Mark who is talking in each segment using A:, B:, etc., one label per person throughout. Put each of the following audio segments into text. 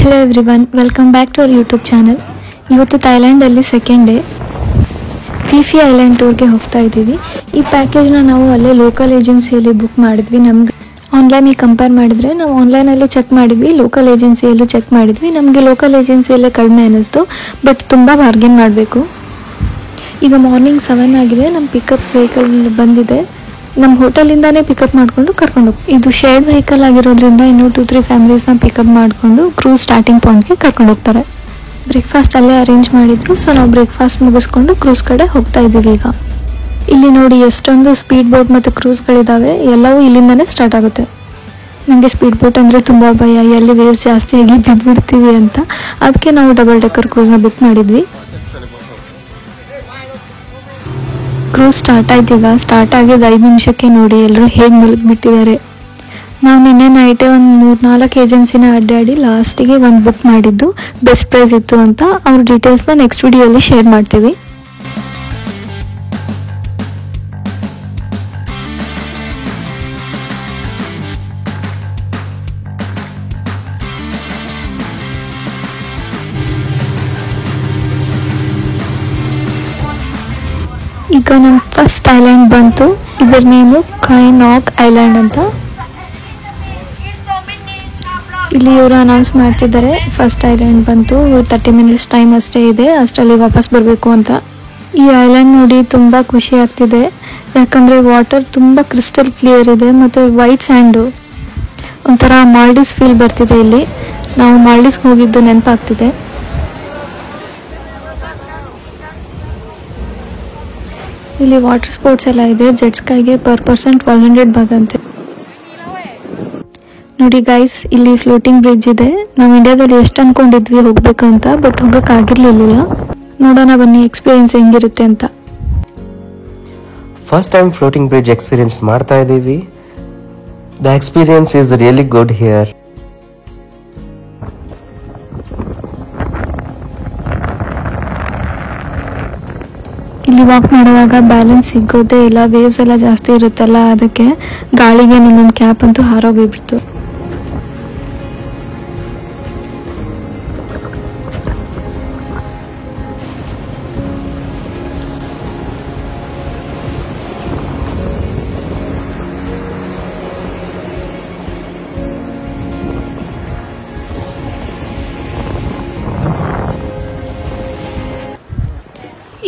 A: Hello everyone, welcome back to our YouTube channel. ಇವತ್ತು ಥೈಲ್ಯಾಂಡಲ್ಲಿ second day Fifi island ಟೂರ್ಗೆ ಹೋಗ್ತಾ ಇದ್ದೀವಿ. ಈ ಪ್ಯಾಕೇಜ್ನ ನಾವು ಅಲ್ಲೇ ಲೋಕಲ್ ಏಜೆನ್ಸಿಯಲ್ಲಿ ಬುಕ್ ಮಾಡಿದ್ವಿ. ನಮ್ಗೆ ಆನ್ಲೈನಿಗೆ ಕಂಪೇರ್ ಮಾಡಿದರೆ ನಾವು ಆನ್ಲೈನಲ್ಲೂ ಚೆಕ್ ಮಾಡಿದ್ವಿ, ಲೋಕಲ್ ಏಜೆನ್ಸಿಯಲ್ಲೂ ಚೆಕ್ ಮಾಡಿದ್ವಿ. ನಮಗೆ ಲೋಕಲ್ ಏಜೆನ್ಸಿಯಲ್ಲೇ ಕಡಿಮೆ ಅನ್ನಿಸ್ತು, ಬಟ್ ತುಂಬ ಬಾರ್ಗೇನ್ ಮಾಡಬೇಕು. ಈಗ ಮಾರ್ನಿಂಗ್ 7 ಆಗಿದೆ. ನಮ್ಮ ಪಿಕಪ್ ವೆಹಿಕಲ್ ಬಂದಿದೆ. ನಮ್ಮ ಹೋಟೆಲಿಂದಾನೇ ಪಿಕಪ್ ಮಾಡಿಕೊಂಡು ಕರ್ಕೊಂಡು ಹೋಗಿ, ಇದು ಶೇರ್ಡ್ ವೆಹಿಕಲ್ ಆಗಿರೋದ್ರಿಂದ ಇನ್ನೂ 2-3 ಫ್ಯಾಮಿಲೀಸ್ನ ಪಿಕಪ್ ಮಾಡಿಕೊಂಡು ಕ್ರೂಸ್ ಸ್ಟಾರ್ಟಿಂಗ್ ಪಾಯಿಂಟ್ಗೆ ಕರ್ಕೊಂಡು ಹೋಗ್ತಾರೆ. ಬ್ರೇಕ್ಫಾಸ್ಟ್ ಅಲ್ಲೇ ಅರೇಂಜ್ ಮಾಡಿದ್ರು, ಸೊ ನಾವು ಬ್ರೇಕ್ಫಾಸ್ಟ್ ಮುಗಿಸ್ಕೊಂಡು ಕ್ರೂಸ್ ಕಡೆ ಹೋಗ್ತಾ ಇದ್ದೀವಿ. ಈಗ ಇಲ್ಲಿ ನೋಡಿ ಎಷ್ಟೊಂದು ಸ್ಪೀಡ್ ಬೋಟ್ ಮತ್ತು ಕ್ರೂಸ್ಗಳಿದ್ದಾವೆ, ಎಲ್ಲವೂ ಇಲ್ಲಿಂದನೇ ಸ್ಟಾರ್ಟ್ ಆಗುತ್ತೆ. ನನಗೆ ಸ್ಪೀಡ್ ಬೋಟ್ ಅಂದರೆ ತುಂಬ ಭಯ, ಎಲ್ಲಿ ವೇವ್ಸ್ ಜಾಸ್ತಿ ಆಗಿ ಬಿದ್ದುಬಿಡ್ತೀವಿ ಅಂತ. ಅದಕ್ಕೆ ನಾವು ಡಬಲ್ ಡೆಕ್ಕರ್ ಕ್ರೂಸ್ನ ಬುಕ್ ಮಾಡಿದ್ವಿ. ಕ್ರೂಸ್ ಸ್ಟಾರ್ಟ್ ಆಯ್ತು. ಈಗ ಸ್ಟಾರ್ಟ್ ಆಗಿದ್ದು 5 ನಿಮಿಷಕ್ಕೆ ನೋಡಿ ಎಲ್ಲರೂ ಹೇಗೆ ಮಲಗಿಬಿಟ್ಟಿದ್ದಾರೆ. ನಾವು ನಿನ್ನೆ ನೈಟೇ ಒಂದು 3-4 ಏಜೆನ್ಸಿನ ಅಡ್ಡಾಡಿ ಲಾಸ್ಟಿಗೆ ಒಂದು ಬುಕ್ ಮಾಡಿದ್ದು, ಬೆಸ್ಟ್ ಪ್ರೈಸ್ ಇತ್ತು ಅಂತ. ಅವ್ರ ಡೀಟೇಲ್ಸ್ನ ನೆಕ್ಸ್ಟ್ ವಿಡಿಯೋಲಿ ಶೇರ್ ಮಾಡ್ತೀವಿ. ಈಗ ನಮ್ಮ ಫಸ್ಟ್ ಐಲ್ಯಾಂಡ್ ಬಂತು. ಇದರ ನೇಮು ಖೈ ನಾಕ್ ಐಲ್ಯಾಂಡ್ ಅಂತ. ಇಲ್ಲಿ ಇವರು ಅನೌನ್ಸ್ ಮಾಡ್ತಿದ್ದಾರೆ, ಫಸ್ಟ್ ಐಲ್ಯಾಂಡ್ ಬಂತು, 30 ಮಿನಿಟ್ಸ್ ಟೈಮ್ ಅಷ್ಟೇ ಇದೆ, ಅಷ್ಟರಲ್ಲಿ ವಾಪಸ್ ಬರಬೇಕು ಅಂತ. ಈ ಐಲ್ಯಾಂಡ್ ನೋಡಿ ತುಂಬ ಖುಷಿ ಆಗ್ತಿದೆ, ಯಾಕಂದರೆ ವಾಟರ್ ತುಂಬ ಕ್ರಿಸ್ಟಲ್ ಕ್ಲಿಯರ್ ಇದೆ ಮತ್ತು ವೈಟ್ ಸ್ಯಾಂಡು, ಒಂಥರ ಮಾಲ್ಡೀವ್ಸ್ ಫೀಲ್ ಬರ್ತಿದೆ. ಇಲ್ಲಿ ನಾವು ಮಾಲ್ಡೀವ್ಸ್ಗೆ ಹೋಗಿದ್ದು ನೆನಪಾಗ್ತಿದೆ. ಇಲ್ಲಿ ವಾಟರ್ ಸ್ಪೋರ್ಟ್ಸ್ ಎಲ್ಲ ಇದೆ. ಜೆಟ್ ಸ್ಕೈಗೆ ಪರ್ ಪರ್ಸನ್ 1200 ಬಾದಂತೆ. ನೋಡಿ ಗೈಸ್, ಇಲ್ಲಿ ಫ್ಲೋಟಿಂಗ್ ಬ್ರಿಡ್ಜ್ ಇದೆ. ನಾವು ಇಂಡಿಯಾದಲ್ಲಿ ಎಷ್ಟು ಅನ್ಕೊಂಡಿದ್ವಿ ಹೋಗ್ಬೇಕು ಅಂತ, ಬಟ್ ಹೋಗೋಕ್ಕಾಗಿರ್ಲಿಲ್ಲ. ನೋಡೋಣ ಬನ್ನಿ ಎಕ್ಸ್ಪೀರಿಯನ್ಸ್ ಹೆಂಗಿರುತ್ತೆ ಅಂತ.
B: First time floating bridge experience ಮಾಡ್ತಾ ಇದ್ದೀವಿ. The experience is really good here.
A: ಇಲ್ಲಿ ವಾಕ್ ಮಾಡುವಾಗ ಬ್ಯಾಲೆನ್ಸ್ ಸಿಗೋದೇ ಇಲ್ಲ, ವೇವ್ಸ್ ಎಲ್ಲ ಜಾಸ್ತಿ ಇರುತ್ತಲ್ಲ, ಅದಕ್ಕೆ ಗಾಳಿಗೆ ನನ್ನ ಕ್ಯಾಪ್ ಅಂತೂ ಹಾರೋಗಿಬಿಡ್ತು.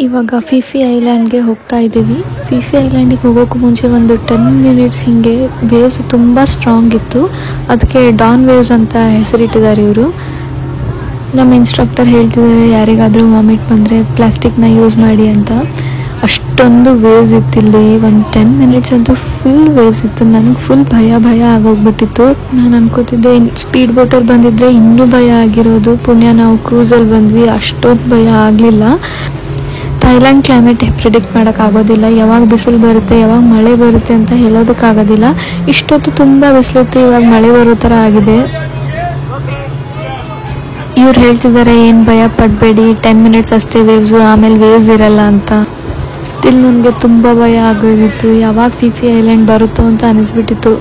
A: ಇವಾಗ ಫಿಫಿ ಐಲ್ಯಾಂಡ್ಗೆ ಹೋಗ್ತಾ ಇದ್ದೀವಿ. ಫಿಫಿ ಐಲ್ಯಾಂಡಿಗೆ ಹೋಗೋಕ್ಕೂ ಮುಂಚೆ ಒಂದು 10 ಮಿನಿಟ್ಸ್ ಹಿಂಗೆ ವೇವ್ಸ್ ತುಂಬ ಸ್ಟ್ರಾಂಗ್ ಇತ್ತು, ಅದಕ್ಕೆ ಡಾನ್ ವೇವ್ಸ್ ಅಂತ ಹೆಸರಿಟ್ಟಿದ್ದಾರೆ ಇವರು. ನಮ್ಮ ಇನ್ಸ್ಟ್ರಕ್ಟರ್ ಹೇಳ್ತಿದ್ದಾರೆ ಯಾರಿಗಾದರೂ ವಾಮಿಟ್ ಬಂದರೆ ಪ್ಲಾಸ್ಟಿಕ್ನ ಯೂಸ್ ಮಾಡಿ ಅಂತ. ಅಷ್ಟೊಂದು ವೇವ್ಸ್ ಇತ್ತಿಲ್ಲಿ. ಒಂದು 10 ಮಿನಿಟ್ಸ್ ಅಂತೂ ಫುಲ್ ವೇವ್ಸ್ ಇತ್ತು. ನನಗೆ ಫುಲ್ ಭಯ ಆಗೋಗ್ಬಿಟ್ಟಿತ್ತು. ನಾನು ಅನ್ಕೋತಿದ್ದೆ ಸ್ಪೀಡ್ ಬೋಟಲ್ಲಿ ಬಂದಿದ್ದರೆ ಇನ್ನೂ ಭಯ ಆಗಿರೋದು. ಪುಣ್ಯ ನಾವು ಕ್ರೂಸಲ್ಲಿ ಬಂದ್ವಿ, ಅಷ್ಟೊಂದು ಭಯ ಆಗಲಿಲ್ಲ. ಥೈಲ್ಯಾಂಡ್ ಕ್ಲೈಮೇಟ್ ಪ್ರಿಡಿಕ್ಟ್ ಮಾಡೋಕ್ಕಾಗೋದಿಲ್ಲ, ಯಾವಾಗ ಬಿಸಿಲು ಬರುತ್ತೆ ಯಾವಾಗ ಮಳೆ ಬರುತ್ತೆ ಅಂತ ಹೇಳೋದಕ್ಕಾಗೋದಿಲ್ಲ. ಇಷ್ಟೊತ್ತು ತುಂಬ ಬಿಸಿಲಿತ್ತು, ಇವಾಗ ಮಳೆ ಬರೋ ಥರ ಆಗಿದೆ. ಇವ್ರು ಹೇಳ್ತಿದ್ದಾರೆ ಏನು ಭಯ ಪಡಬೇಡಿ, 10 ಮಿನಿಟ್ಸ್ ಅಷ್ಟೇ ವೇವ್ಸು, ಆಮೇಲೆ ವೇವ್ಸ್ ಇರಲ್ಲ ಅಂತ. ಸ್ಟಿಲ್ ನನಗೆ ತುಂಬ ಭಯ ಆಗೋಗಿತ್ತು, ಯಾವಾಗ ಫಿಫಿ ಐಲ್ಯಾಂಡ್ ಬರುತ್ತೋ ಅಂತ ಅನಿಸ್ಬಿಟ್ಟಿತ್ತು.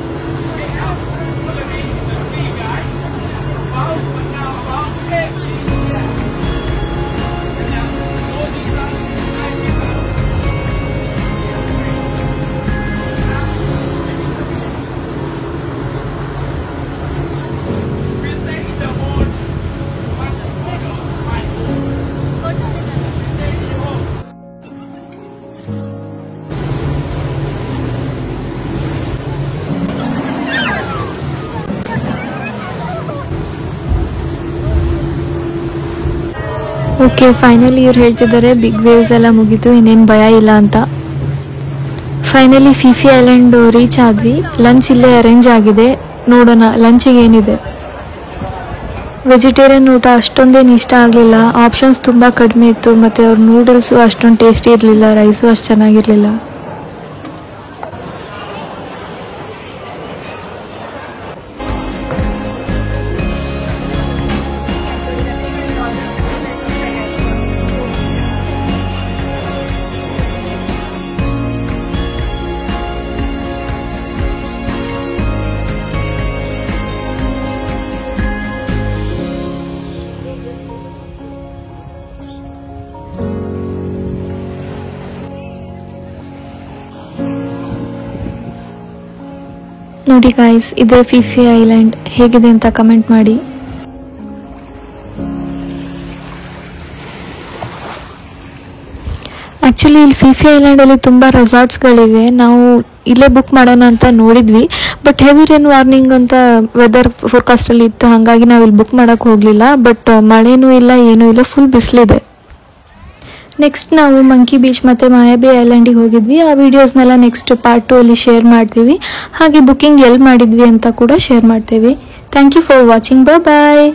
A: ಓಕೆ, ಫೈನಲಿ ಇವ್ರು ಹೇಳ್ತಿದ್ದಾರೆ ಬಿಗ್ ವೇವ್ಸ್ ಎಲ್ಲ ಮುಗಿತು, ಇನ್ನೇನು ಭಯ ಇಲ್ಲ ಅಂತ. ಫೈನಲಿ ಫಿಫಿ ಐಲ್ಯಾಂಡ್ ರೀಚ್ ಆದ್ವಿ. ಲಂಚ್ ಇಲ್ಲೇ ಅರೇಂಜ್ ಆಗಿದೆ, ನೋಡೋಣ ಲಂಚಿಗೆ ಏನಿದೆ. ವೆಜಿಟೇರಿಯನ್ ಊಟ ಅಷ್ಟೊಂದೇನು ಇಷ್ಟ ಆಗಲಿಲ್ಲ, ಆಪ್ಷನ್ಸ್ ತುಂಬ ಕಡಿಮೆ ಇತ್ತು, ಮತ್ತು ಅವ್ರ ನೂಡಲ್ಸು ಅಷ್ಟೊಂದು ಟೇಸ್ಟಿ ಇರಲಿಲ್ಲ, ರೈಸು ಅಷ್ಟು ಚೆನ್ನಾಗಿರಲಿಲ್ಲ. ನೋಡಿ ಗಾಯ್ಸ್, ಇದೇ ಫಿಫಿ ಐಲ್ಯಾಂಡ್. ಹೇಗಿದೆ ಅಂತ ಕಮೆಂಟ್ ಮಾಡಿ. ಆ್ಯಕ್ಚುಲಿ ಇಲ್ಲಿ ಫಿಫಿ ಐಲ್ಯಾಂಡಲ್ಲಿ ತುಂಬ ರೆಸಾರ್ಟ್ಸ್ಗಳಿವೆ. ನಾವು ಇಲ್ಲೇ ಬುಕ್ ಮಾಡೋಣ ಅಂತ ನೋಡಿದ್ವಿ, ಬಟ್ ಹೆವಿ ರೇನ್ ವಾರ್ನಿಂಗ್ ಅಂತ ವೆದರ್ ಫೋರ್ಕಾಸ್ಟಲ್ಲಿ ಇತ್ತು. ಹಾಗಾಗಿ ನಾವು ಇಲ್ಲಿ ಬುಕ್ ಮಾಡೋಕ್ಕೆ ಹೋಗಲಿಲ್ಲ. ಬಟ್ ಮಳೆನೂ ಇಲ್ಲ, ಏನೂ ಇಲ್ಲ, ಫುಲ್ ಬಿಸಿಲಿದೆ. ನೆಕ್ಸ್ಟ್ ನಾವು ಮಂಕಿ ಬೀಚ್ ಮತ್ತು ಮಾಯಾಬಿ ಐಲ್ಯಾಂಡಿಗೆ ಹೋಗಿದ್ವಿ. ಆ ವಿಡಿಯೋಸ್ನೆಲ್ಲ ನೆಕ್ಸ್ಟ್ ಪಾರ್ಟ್ 2 ಅಲ್ಲಿ ಶೇರ್ ಮಾಡ್ತೀವಿ. ಹಾಗೆ ಬುಕ್ಕಿಂಗ್ ಎಲ್ಲಿ ಮಾಡಿದ್ವಿ ಅಂತ ಕೂಡ ಶೇರ್ ಮಾಡ್ತೀವಿ. Thank you for watching. Bye.